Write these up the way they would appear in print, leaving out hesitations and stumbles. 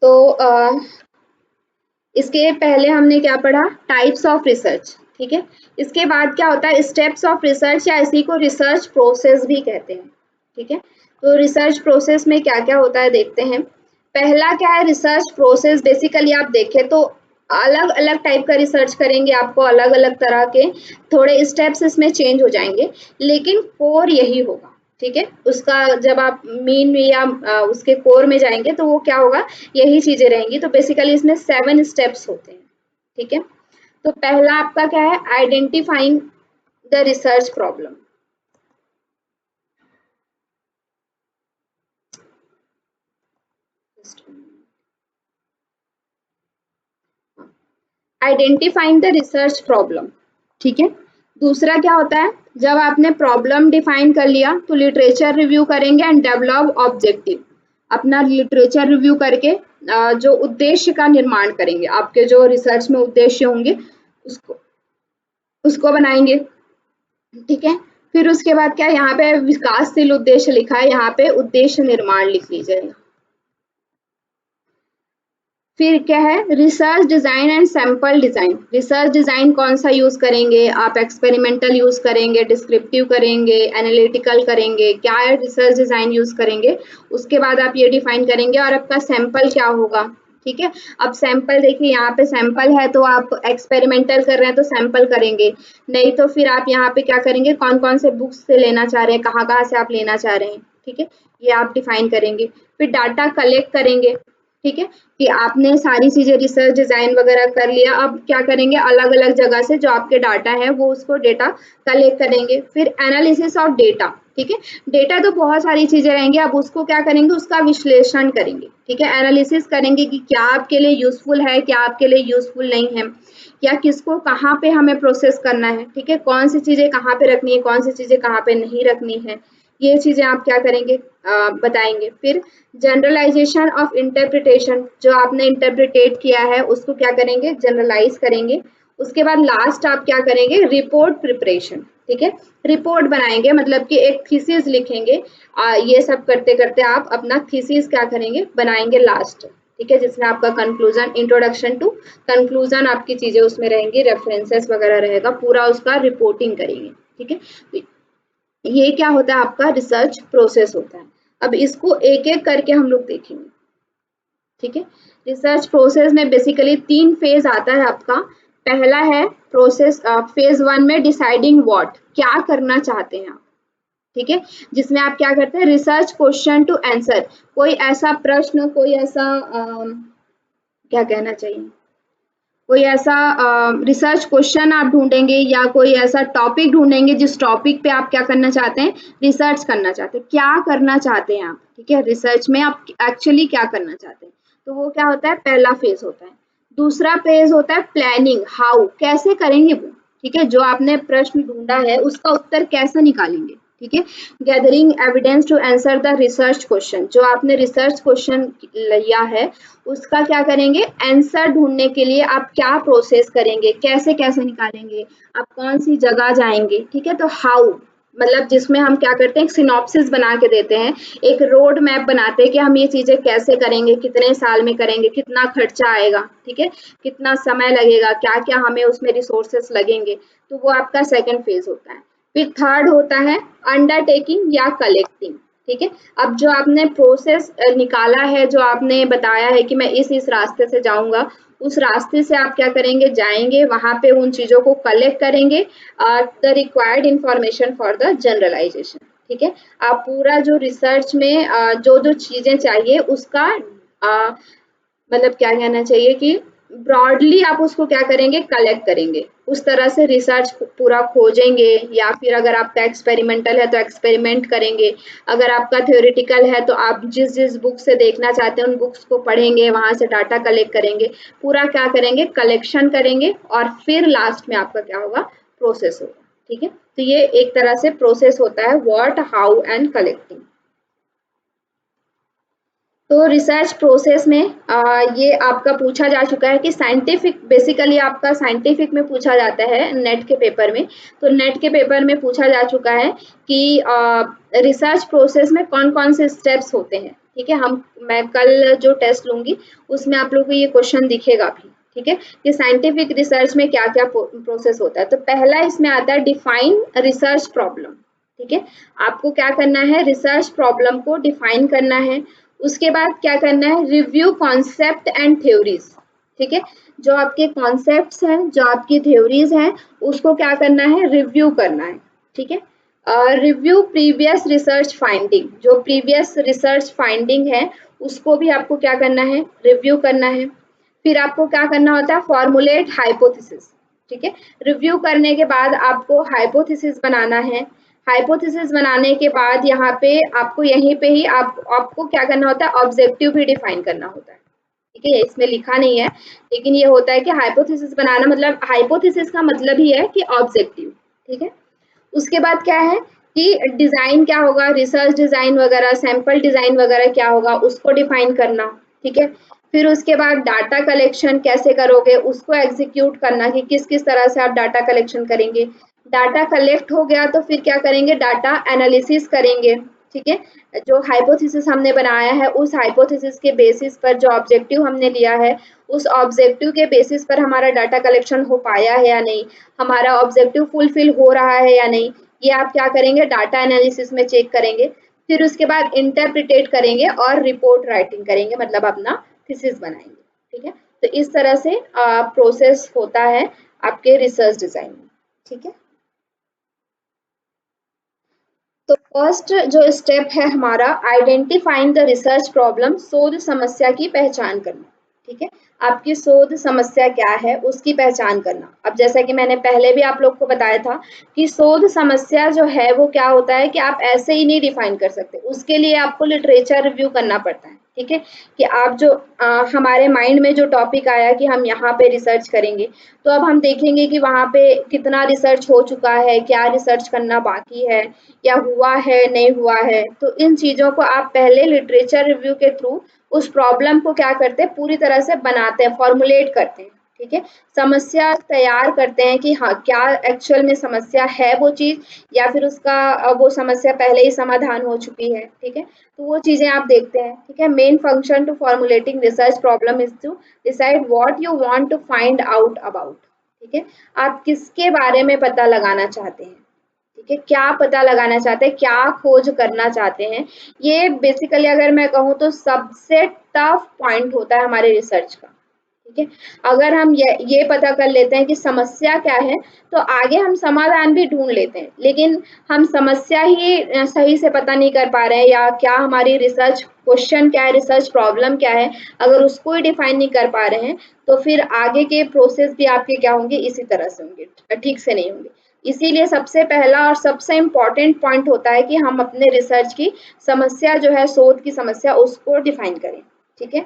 तो इसके पहले हमने क्या पढ़ा, टाइप्स ऑफ रिसर्च, ठीक है। इसके बाद क्या होता है, स्टेप्स ऑफ रिसर्च, या इसी को रिसर्च प्रोसेस भी कहते हैं, ठीक है। तो रिसर्च प्रोसेस में क्या क्या होता है देखते हैं। पहला क्या है, रिसर्च प्रोसेस बेसिकली आप देखें तो अलग अलग टाइप का रिसर्च करेंगे, आपको अलग अलग तरह के थोड़े स्टेप्स इसमें चेंज हो जाएंगे, लेकिन कोर यही होगा, ठीक है। उसका जब आप मीन या उसके कोर में जाएंगे तो वो क्या होगा, यही चीजें रहेंगी। तो बेसिकली इसमें 7 स्टेप्स होते हैं, ठीक है। तो पहला आपका क्या है, identifying the research problem. Identifying the research problem, ठीक है। दूसरा क्या होता है, जब आपने प्रॉब्लम डिफाइन कर लिया तो लिटरेचर रिव्यू करेंगे एंड डेवलप ऑब्जेक्टिव। अपना लिटरेचर रिव्यू करके जो उद्देश्य का निर्माण करेंगे, आपके जो रिसर्च में उद्देश्य होंगे उसको उसको बनाएंगे, ठीक है। फिर उसके बाद क्या, यहाँ पे विकासशील उद्देश्य लिखा है, यहाँ पे उद्देश्य निर्माण लिख लीजिएगा। फिर क्या है, research design and sample design. Research design कौन सा यूज करेंगे आप, एक्सपेरिमेंटल यूज करेंगे, डिस्क्रिप्टिव करेंगे, एनालिटिकल करेंगे, क्या है रिसर्च डिजाइन यूज करेंगे। उसके बाद आप ये डिफाइन करेंगे और आपका सैंपल क्या होगा, ठीक है। अब सैंपल देखिए, यहाँ पे सैंपल है तो आप एक्सपेरिमेंटल कर रहे हैं तो सैंपल करेंगे, नहीं तो फिर आप यहाँ पे क्या करेंगे, कौन कौन से बुक्स से लेना चाह रहे हैं, कहाँ कहाँ से आप लेना चाह रहे हैं, ठीक है, ये आप डिफाइन करेंगे। फिर डाटा कलेक्ट करेंगे, ठीक है, कि आपने सारी चीजें रिसर्च डिजाइन वगैरह कर लिया, अब क्या करेंगे, अलग अलग जगह से जो आपके डाटा है वो उसको डेटा कलेक्ट करेंगे। फिर एनालिसिस ऑफ डेटा, ठीक है। डेटा तो बहुत सारी चीजें रहेंगी, अब उसको क्या करेंगे, उसका विश्लेषण करेंगे, ठीक है। एनालिसिस करेंगे कि क्या आपके लिए यूजफुल है, क्या आपके लिए यूजफुल नहीं है, या किसको कहाँ पे हमें प्रोसेस करना है, ठीक है, कौन सी चीजें कहाँ पे रखनी है, कौन सी चीजें कहाँ पे नहीं रखनी है, ये चीजें आप क्या करेंगे, बताएंगे। फिर जनरलाइजेशन ऑफ इंटरप्रिटेशन, जो आपने इंटरप्रिटेट किया है उसको क्या करेंगे, जनरलाइज करेंगे। उसके बाद लास्ट आप क्या करेंगे, रिपोर्ट प्रिपरेशन, ठीक है। रिपोर्ट बनाएंगे, मतलब कि एक थीसिस लिखेंगे। ये सब करते करते आप अपना थीसिस क्या करेंगे, बनाएंगे लास्ट, ठीक है, जिसमें आपका कंक्लूजन, इंट्रोडक्शन टू कंक्लूजन आपकी चीजें उसमें रहेंगी, रेफरेंसेस वगैरह रहेगा, पूरा उसका रिपोर्टिंग करेंगे, ठीक है। तो ये क्या होता है, आपका रिसर्च प्रोसेस होता है। अब इसको एक एक करके हम लोग देखेंगे, ठीक है। रिसर्च प्रोसेस में बेसिकली 3 फेज आता है आपका। पहला है प्रोसेस, फेज 1 में डिसाइडिंग व्हाट, क्या करना चाहते हैं आप, ठीक है, जिसमें आप क्या करते हैं, रिसर्च क्वेश्चन टू आंसर। कोई ऐसा प्रश्न, कोई ऐसा क्या कहना चाहिए, कोई ऐसा रिसर्च क्वेश्चन आप ढूंढेंगे या कोई ऐसा टॉपिक ढूंढेंगे जिस टॉपिक पे आप क्या करना चाहते हैं, रिसर्च करना चाहते हैं, क्या करना चाहते हैं आप, ठीक है, रिसर्च में आप एक्चुअली क्या करना चाहते हैं। तो वो क्या होता है, पहला फेज होता है। दूसरा फेज होता है प्लानिंग, हाउ, कैसे करेंगे वो, ठीक है, जो आपने प्रश्न ढूंढा है उसका उत्तर कैसे निकालेंगे, ठीक है। Gathering evidence to answer the research question, जो आपने रिसर्च क्वेश्चन लिया है उसका क्या करेंगे, आंसर ढूंढने के लिए आप क्या प्रोसेस करेंगे, कैसे कैसे निकालेंगे, आप कौन सी जगह जाएंगे, ठीक है। तो हाउ मतलब जिसमें हम क्या करते हैं, एक सिनॉप्सिस बना के देते हैं, एक रोड मैप बनाते हैं कि हम ये चीजें कैसे करेंगे, कितने साल में करेंगे, कितना खर्चा आएगा, ठीक है, कितना समय लगेगा, क्या क्या हमें उसमें रिसोर्सेस लगेंगे। तो वो आपका सेकंड फेज होता है। फिर थर्ड होता है अंडरटेकिंग या कलेक्टिंग, ठीक है। अब जो आपने प्रोसेस निकाला है, जो आपने बताया है कि मैं इस रास्ते से जाऊंगा, उस रास्ते से आप क्या करेंगे, जाएंगे वहां पे उन चीजों को कलेक्ट करेंगे, the required information for the generalisation, ठीक है। आप पूरा जो रिसर्च में जो जो चीजें चाहिए उसका मतलब क्या कहना चाहिए कि ब्रॉडली आप उसको क्या करेंगे, कलेक्ट करेंगे, उस तरह से रिसर्च पूरा खोजेंगे। या फिर अगर आपका एक्सपेरिमेंटल है तो एक्सपेरिमेंट करेंगे, अगर आपका थ्योरेटिकल है तो आप जिस जिस बुक से देखना चाहते हैं उन बुक्स को पढ़ेंगे, वहां से डाटा कलेक्ट करेंगे, पूरा क्या करेंगे, कलेक्शन करेंगे, और फिर लास्ट में आपका क्या होगा, प्रोसेस होगा, ठीक है। तो ये एक तरह से प्रोसेस होता है, व्हाट, हाउ एंड कलेक्टिंग। तो रिसर्च प्रोसेस में ये आपका पूछा जा चुका है कि साइंटिफिक, बेसिकली आपका साइंटिफिक में पूछा जाता है नेट के पेपर में। तो नेट के पेपर में पूछा जा चुका है कि रिसर्च प्रोसेस में कौन कौन से स्टेप्स होते हैं, ठीक है। मैं कल जो टेस्ट लूंगी उसमें आप लोगों को ये क्वेश्चन दिखेगा भी, ठीक है, कि साइंटिफिक रिसर्च में क्या क्या प्रोसेस होता है। तो पहला इसमें आता है डिफाइन रिसर्च प्रॉब्लम, ठीक है। आपको क्या करना है, रिसर्च प्रॉब्लम को डिफाइन करना है। उसके बाद क्या करना है, रिव्यू कॉन्सेप्ट एंड थ्योरीज, ठीक है। जो आपके कॉन्सेप्ट्स हैं, जो आपकी थ्योरीज हैं, उसको क्या करना है, रिव्यू करना है, ठीक है। रिव्यू प्रीवियस रिसर्च फाइंडिंग, जो प्रीवियस रिसर्च फाइंडिंग है उसको भी आपको क्या करना है, रिव्यू करना है। फिर आपको क्या करना होता है, फॉर्मुलेट हाइपोथेसिस, ठीक है। रिव्यू करने के बाद आपको हाइपोथेसिस बनाना है। हाइपोथेसिस बनाने के बाद यहाँ पे आपको यहीं पे ही आपको क्या करना होता है, ऑब्जेक्टिव भी डिफाइन करना होता है, ठीक है। इसमें लिखा नहीं है लेकिन ये होता है कि हाइपोथेसिस बनाना मतलब हाइपोथेसिस का मतलब ही है कि ऑब्जेक्टिव, ठीक है। उसके बाद क्या है कि डिजाइन क्या होगा, रिसर्च डिजाइन वगैरह, सैंपल डिजाइन वगैरह क्या होगा उसको डिफाइन करना, ठीक है। फिर उसके बाद डाटा कलेक्शन कैसे करोगे उसको एग्जीक्यूट करना, कि किस किस तरह से आप डाटा कलेक्शन करेंगे। डाटा कलेक्ट हो गया तो फिर क्या करेंगे, डाटा एनालिसिस करेंगे, ठीक है। जो हाइपोथेसिस हमने बनाया है उस हाइपोथेसिस के बेसिस पर जो ऑब्जेक्टिव हमने लिया है उस ऑब्जेक्टिव के बेसिस पर हमारा डाटा कलेक्शन हो पाया है या नहीं, हमारा ऑब्जेक्टिव फुलफिल हो रहा है या नहीं, ये आप क्या करेंगे, डाटा एनालिसिस में चेक करेंगे। फिर उसके बाद इंटरप्रिटेट करेंगे और रिपोर्ट राइटिंग करेंगे, मतलब अपना थीसिस बनाएंगे, ठीक है। तो इस तरह से प्रोसेस होता है आपके रिसर्च डिजाइन में, ठीक है। तो फर्स्ट जो स्टेप है हमारा, आइडेंटिफाइंग द रिसर्च प्रॉब्लम, शोध समस्या की पहचान करना, ठीक है। आपकी शोध समस्या क्या है उसकी पहचान करना। अब जैसा कि मैंने पहले भी आप लोग को बताया था कि शोध समस्या जो है वो क्या होता है कि आप ऐसे ही नहीं डिफाइन कर सकते, उसके लिए आपको लिटरेचर रिव्यू करना पड़ता है, ठीक है। कि आप जो हमारे माइंड में जो टॉपिक आया कि हम यहाँ पे रिसर्च करेंगे, तो अब हम देखेंगे कि वहाँ पे कितना रिसर्च हो चुका है, क्या रिसर्च करना बाकी है, या हुआ है नहीं हुआ है। तो इन चीजों को आप पहले लिटरेचर रिव्यू के थ्रू उस प्रॉब्लम को क्या करते हैं, पूरी तरह से बनाते हैं, फॉर्मुलेट करते हैं, ठीक है। समस्या तैयार करते हैं कि हाँ क्या एक्चुअल में समस्या है वो चीज, या फिर उसका वो समस्या पहले ही समाधान हो चुकी है, ठीक है। तो वो चीजें आप देखते हैं, ठीक है। Main function to formulating research problem is to decide what you want to find out about, ठीक है। आप किसके बारे में पता लगाना चाहते हैं, ठीक है, क्या पता लगाना चाहते हैं, क्या खोज करना चाहते हैं। ये बेसिकली अगर मैं कहूँ तो सबसे टफ पॉइंट होता है हमारे रिसर्च का, ठीक है। अगर हम ये पता कर लेते हैं कि समस्या क्या है तो आगे हम समाधान भी ढूंढ लेते हैं, लेकिन हम समस्या ही सही से पता नहीं कर पा रहे हैं, या क्या हमारी रिसर्च क्वेश्चन क्या है, रिसर्च प्रॉब्लम क्या है, अगर उसको ही डिफाइन नहीं कर पा रहे हैं तो फिर आगे के प्रोसेस भी आपके क्या होंगे, इसी तरह से होंगे, ठीक से नहीं होंगे। इसीलिए सबसे पहला और सबसे इम्पोर्टेंट पॉइंट होता है कि हम अपने रिसर्च की समस्या जो है, शोध की समस्या, उसको डिफाइन करें, ठीक है।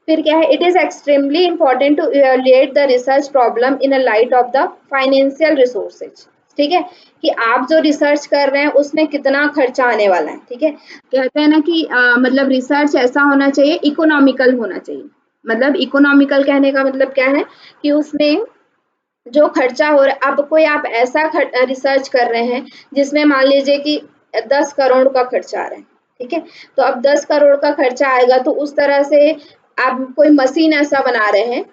फिर क्या है, it is extremely important to evaluate the research problem in a light of the financial resources, ठीक है। कि आप जो रिसर्च कर रहे हैं उसमें कितना खर्चा आने वाला है, ठीक है। कहते हैं ना कि मतलब रिसर्च ऐसा होना चाहिए, इकोनॉमिकल होना चाहिए। मतलब इकोनॉमिकल कहने का मतलब क्या है कि उसमें जो खर्चा हो रहा है, अब कोई आप ऐसा रिसर्च कर रहे हैं जिसमें मान लीजिए कि 10 करोड़ का खर्चा आ रहा है, ठीक है। तो अब 10 करोड़ का खर्चा आएगा तो उस तरह से आप कोई मशीन ऐसा बना रहे हैं,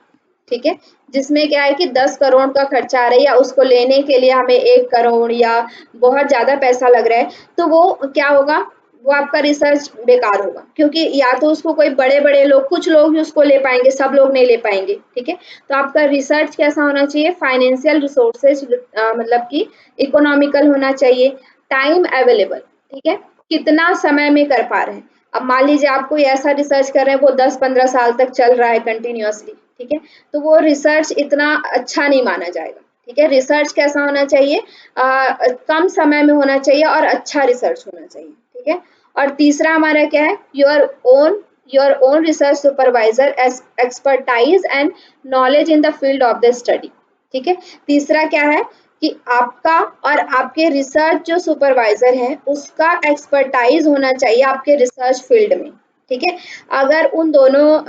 ठीक है, जिसमें क्या है कि 10 करोड़ का खर्चा आ रहा है, या उसको लेने के लिए हमें 1 करोड़ या बहुत ज्यादा पैसा लग रहा है, तो वो क्या होगा, वो आपका रिसर्च बेकार होगा, क्योंकि या तो उसको कोई बड़े बड़े लोग, कुछ लोग ही उसको ले पाएंगे, सब लोग नहीं ले पाएंगे, ठीक है। तो आपका रिसर्च कैसा होना चाहिए, फाइनेंशियल रिसोर्सेज मतलब कि इकोनॉमिकल होना चाहिए। टाइम अवेलेबल, ठीक है, कितना समय में कर पा रहे हैं। अब मान लीजिए आप कोई ऐसा रिसर्च कर रहे हैं वो 10-15 साल तक चल रहा है कंटिन्यूअसली, ठीक है, तो वो रिसर्च इतना अच्छा नहीं माना जाएगा, ठीक है। रिसर्च कैसा होना चाहिए, कम समय में होना चाहिए और अच्छा रिसर्च होना चाहिए, ठीक है। और तीसरा हमारा क्या है, your own research supervisor expertise and knowledge in the field of the study, ठीक है। तीसरा क्या है कि आपका और आपके रिसर्च जो सुपरवाइजर है उसका एक्सपर्टाइज होना चाहिए आपके रिसर्च फील्ड में, ठीक है। अगर उन दोनों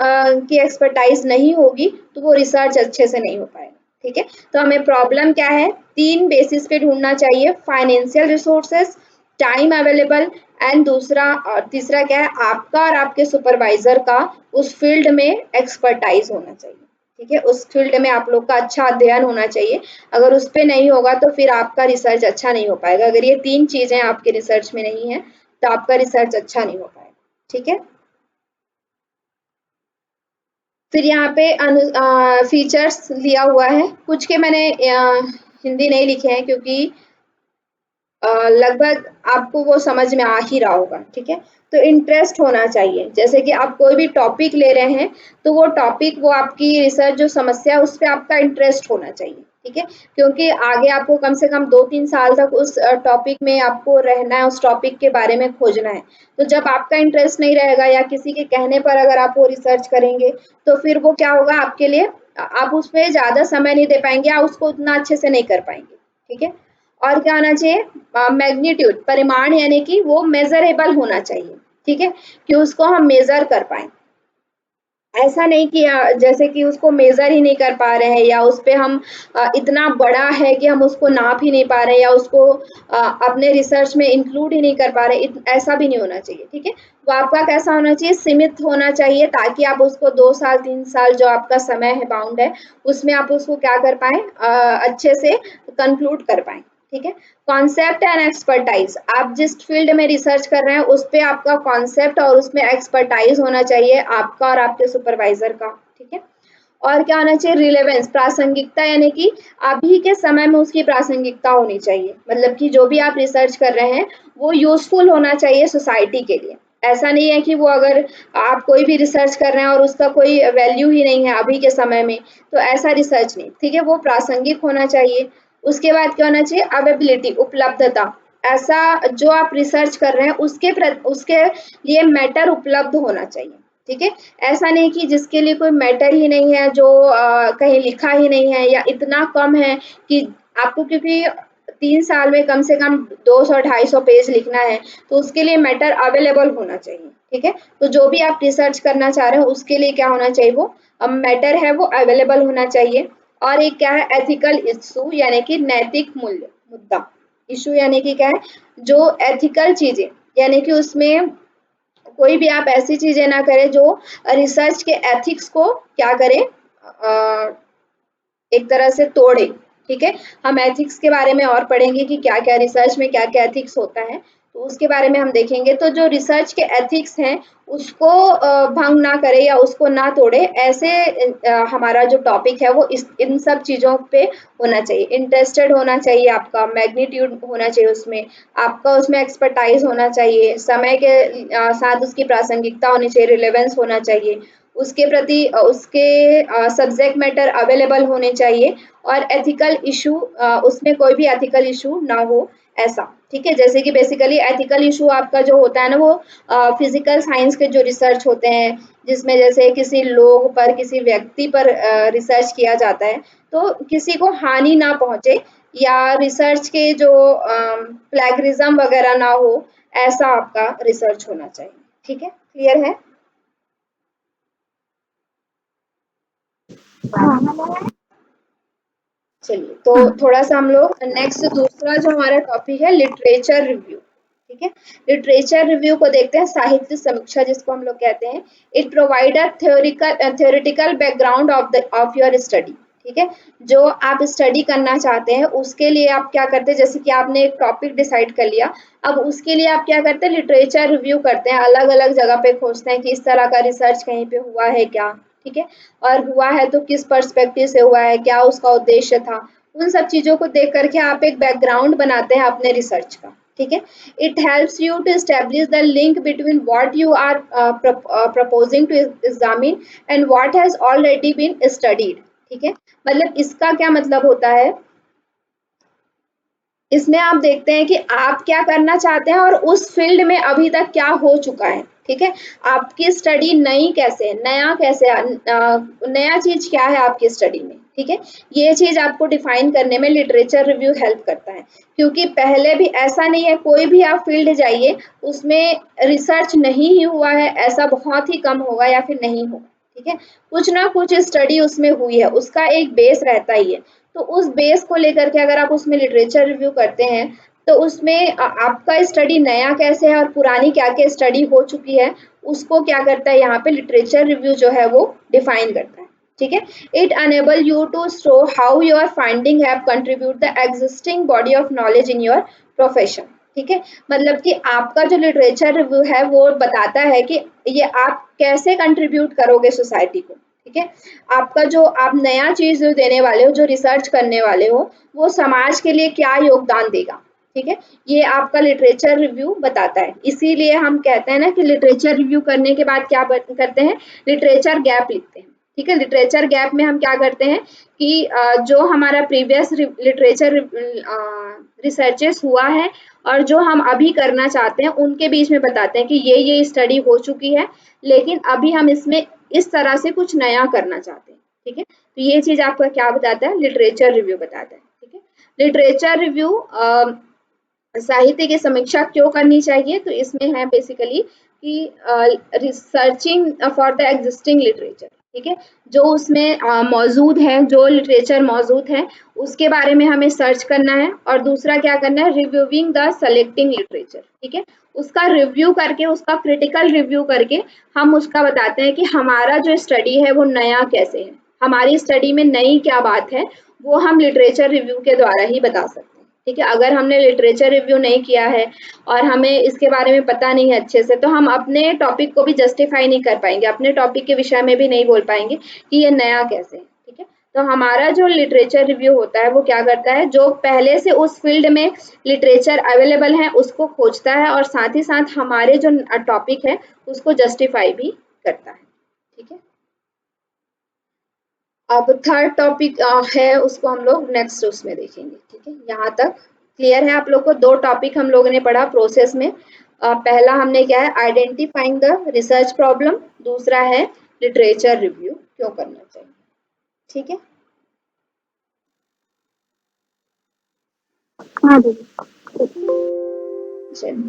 की एक्सपर्टाइज नहीं होगी तो वो रिसर्च अच्छे से नहीं हो पाएगा, ठीक है। तो हमें प्रॉब्लम क्या है, 3 बेसिस पे ढूंढना चाहिए, financial resources, time available, and तीसरा क्या है, आपका और आपके सुपरवाइजर का उस फील्ड में एक्सपर्टाइज होना चाहिए। ठीक है, उस फील्ड में आप लोग का अच्छा अध्ययन होना चाहिए। अगर उस पे नहीं होगा तो फिर आपका रिसर्च अच्छा नहीं हो पाएगा। अगर ये 3 चीजें आपके रिसर्च में नहीं है तो आपका रिसर्च अच्छा नहीं हो पाएगा। ठीक है, फिर यहाँ पे फीचर्स लिया हुआ है, कुछ के मैंने हिंदी नहीं लिखे हैं क्योंकि लगभग आपको वो समझ में आ ही रहा होगा। ठीक है, तो इंटरेस्ट होना चाहिए। जैसे कि आप कोई भी टॉपिक ले रहे हैं तो वो टॉपिक, वो आपकी रिसर्च जो समस्या है उस पे आपका इंटरेस्ट होना चाहिए। ठीक है, क्योंकि आगे आपको कम से कम 2-3 साल तक उस टॉपिक में आपको रहना है, उस टॉपिक के बारे में खोजना है। तो जब आपका इंटरेस्ट नहीं रहेगा या किसी के कहने पर अगर आप वो रिसर्च करेंगे तो फिर वो क्या होगा आपके लिए, आप उस पर ज्यादा समय नहीं दे पाएंगे या उसको उतना अच्छे से नहीं कर पाएंगे। ठीक है, और क्या होना चाहिए, मैग्नीट्यूड, परिमाण, यानी कि वो मेजरेबल होना चाहिए। ठीक है, कि उसको हम मेजर कर पाए। ऐसा नहीं कि जैसे कि उसको मेजर ही नहीं कर पा रहे हैं या उस पे हम इतना बड़ा है कि हम उसको नाप ही नहीं पा रहे हैं या उसको अपने रिसर्च में इंक्लूड ही नहीं कर पा रहे, ऐसा भी नहीं होना चाहिए। ठीक है, वो आपका कैसा होना चाहिए, सीमित होना चाहिए, ताकि आप उसको 2 साल 3 साल जो आपका समय है, बाउंड है, उसमें आप उसको क्या कर पाए, अच्छे से कंक्लूड कर पाए। ठीक है, कॉन्सेप्ट एंड एक्सपर्टाइज, आप जिस फील्ड में रिसर्च कर रहे हैं उस पे आपका कॉन्सेप्ट और उसमें एक्सपर्टाइज होना चाहिए, आपका और आपके सुपरवाइजर का। ठीक है, और क्या होना चाहिए, रिलेवेंस, प्रासंगिकता, यानी कि अभी के समय में उसकी प्रासंगिकता होनी चाहिए। मतलब कि जो भी आप रिसर्च कर रहे हैं वो यूजफुल होना चाहिए सोसाइटी के लिए। ऐसा नहीं है कि वो, अगर आप कोई भी रिसर्च कर रहे हैं और उसका कोई वैल्यू ही नहीं है अभी के समय में, तो ऐसा रिसर्च नहीं। ठीक है, वो प्रासंगिक होना चाहिए। उसके बाद क्या होना चाहिए, अवेबिलिटी, उपलब्धता, ऐसा जो आप रिसर्च कर रहे हैं उसके लिए मैटर उपलब्ध होना चाहिए। ठीक है, ऐसा नहीं कि जिसके लिए कोई मैटर ही नहीं है, जो कहीं लिखा ही नहीं है या इतना कम है कि आपको, क्योंकि 3 साल में कम से कम 200-250 पेज लिखना है, तो उसके लिए मैटर अवेलेबल होना चाहिए। ठीक है, तो जो भी आप रिसर्च करना चाह रहे हो उसके लिए क्या होना चाहिए, वो मैटर है वो अवेलेबल होना चाहिए। और एक क्या है, एथिकल इशू, यानी कि नैतिक मूल्य मुद्दा। इशू यानी कि क्या है, जो एथिकल चीजें, यानी कि उसमें कोई भी आप ऐसी चीजें ना करें जो रिसर्च के एथिक्स को क्या करें, एक तरह से तोड़े। ठीक है, हम एथिक्स के बारे में और पढ़ेंगे कि क्या क्या रिसर्च में क्या क्या एथिक्स होता है, तो उसके बारे में हम देखेंगे। तो जो रिसर्च के एथिक्स हैं उसको भंग ना करे या उसको ना तोड़े, ऐसे हमारा जो टॉपिक है वो इन सब चीज़ों पे होना चाहिए। इंटरेस्टेड होना चाहिए, आपका मैग्नीट्यूड होना चाहिए उसमें, आपका उसमें एक्सपर्टाइज होना चाहिए, समय के साथ उसकी प्रासंगिकता होनी चाहिए, रिलेवेंस होना चाहिए, उसके प्रति उसके सब्जेक्ट मैटर अवेलेबल होने चाहिए, और एथिकल इशू, उसमें कोई भी एथिकल इशू ना हो, ऐसा। ठीक है, जैसे कि बेसिकली एथिकल इशू आपका जो होता है ना, वो फिजिकल साइंस के जो रिसर्च होते हैं, जिसमें जैसे किसी लोग पर, किसी व्यक्ति पर रिसर्च किया जाता है, तो किसी को हानि ना पहुंचे या रिसर्च के जो प्लेगरिज्म वगैरह ना हो, ऐसा आपका रिसर्च होना चाहिए। ठीक है, क्लियर है? चलिए, तो थोड़ा सा हम लोग नेक्स्ट, दूसरा जो हमारा टॉपिक है, लिटरेचर रिव्यू। ठीक है, लिटरेचर रिव्यू को देखते हैं, साहित्य समीक्षा जिसको हम लोग कहते हैं। It provide a theoretical background of your study. ठीक है, जो आप स्टडी करना चाहते हैं उसके लिए आप क्या करते हैं, जैसे कि आपने एक टॉपिक डिसाइड कर लिया, अब उसके लिए आप क्या करते हैं, लिटरेचर रिव्यू करते हैं, अलग अलग जगह पे खोजते हैं कि इस तरह का रिसर्च कहीं पे हुआ है क्या। ठीक है, और हुआ है तो किस पर्सपेक्टिव से हुआ है, क्या उसका उद्देश्य था, उन सब चीजों को देख करके आप एक बैकग्राउंड बनाते हैं अपने रिसर्च का। ठीक है, it helps you to establish the link between what you are proposing to examine and what has already been studied. ठीक है, मतलब इसका क्या मतलब होता है, इसमें आप देखते हैं कि आप क्या करना चाहते हैं और उस फील्ड में अभी तक क्या हो चुका है। ठीक है, आपकी स्टडी नई कैसे है, नया कैसे नया चीज क्या है आपकी स्टडी में। ठीक है, ये चीज आपको डिफाइन करने में लिटरेचर रिव्यू हेल्प करता है, क्योंकि पहले भी ऐसा नहीं है, कोई भी आप फील्ड जाइए उसमें रिसर्च नहीं ही हुआ है ऐसा बहुत ही कम होगा या फिर नहीं होगा। ठीक है, कुछ ना कुछ स्टडी उसमें हुई है, उसका एक बेस रहता ही है। तो उस बेस को लेकर के अगर आप उसमें लिटरेचर रिव्यू करते हैं तो उसमें आपका स्टडी नया कैसे है और पुरानी क्या क्या स्टडी हो चुकी है, उसको क्या करता है यहाँ पे लिटरेचर रिव्यू जो है वो डिफाइन करता है। ठीक है, it enable you to show how your finding have contribute the existing body of knowledge in your profession. ठीक है, मतलब कि आपका जो लिटरेचर रिव्यू है वो बताता है कि ये आप कैसे कंट्रीब्यूट करोगे सोसाइटी को। ठीक है, आपका जो आप नया चीज जो देने वाले हो, जो रिसर्च करने वाले हो, वो समाज के लिए क्या योगदान देगा। ठीक है, ये आपका लिटरेचर रिव्यू बताता है। इसीलिए हम कहते हैं ना कि लिटरेचर रिव्यू करने के बाद क्या करते हैं, लिटरेचर गैप लिखते हैं। ठीक है, लिटरेचर गैप में हम क्या करते हैं कि जो हमारा प्रीवियस लिटरेचर रिसर्चेस हुआ है और जो हम अभी करना चाहते हैं उनके बीच में बताते हैं कि ये स्टडी हो चुकी है, लेकिन अभी हम इसमें इस तरह से कुछ नया करना चाहते हैं। ठीक है, तो ये चीज आपका क्या बताता है, लिटरेचर रिव्यू बताता है। ठीक है, लिटरेचर रिव्यू साहित्य की समीक्षा क्यों करनी चाहिए, तो इसमें है बेसिकली कि researching for the existing literature. ठीक है, जो उसमें मौजूद है, जो लिटरेचर मौजूद है उसके बारे में हमें सर्च करना है। और दूसरा क्या करना है, रिव्यूइंग द सेलेक्टिंग लिटरेचर। ठीक है, उसका रिव्यू करके, उसका क्रिटिकल रिव्यू करके हम उसका बताते हैं कि हमारा जो स्टडी है वो नया कैसे है, हमारी स्टडी में नई क्या बात है, वो हम लिटरेचर रिव्यू के द्वारा ही बता सकते हैं। ठीक है, अगर हमने लिटरेचर रिव्यू नहीं किया है और हमें इसके बारे में पता नहीं है अच्छे से, तो हम अपने टॉपिक को भी जस्टिफाई नहीं कर पाएंगे, अपने टॉपिक के विषय में भी नहीं बोल पाएंगे कि ये नया कैसे है। ठीक है, तो हमारा जो लिटरेचर रिव्यू होता है वो क्या करता है, जो पहले से उस फील्ड में लिटरेचर अवेलेबल है उसको खोजता है और साथ ही साथ हमारे जो टॉपिक है उसको जस्टिफाई भी करता है। ठीक है, अब थर्ड टॉपिक है, उसको हम लोग नेक्स्ट उसमें देखेंगे। ठीक है, यहाँ तक क्लियर है आप लोग को। दो टॉपिक हम लोगों ने पढ़ा प्रोसेस में। पहला हमने क्या है, आइडेंटिफाइंग द रिसर्च प्रॉब्लम, दूसरा है लिटरेचर रिव्यू क्यों करना चाहिए। ठीक है, हाँ दीदी। चलिए।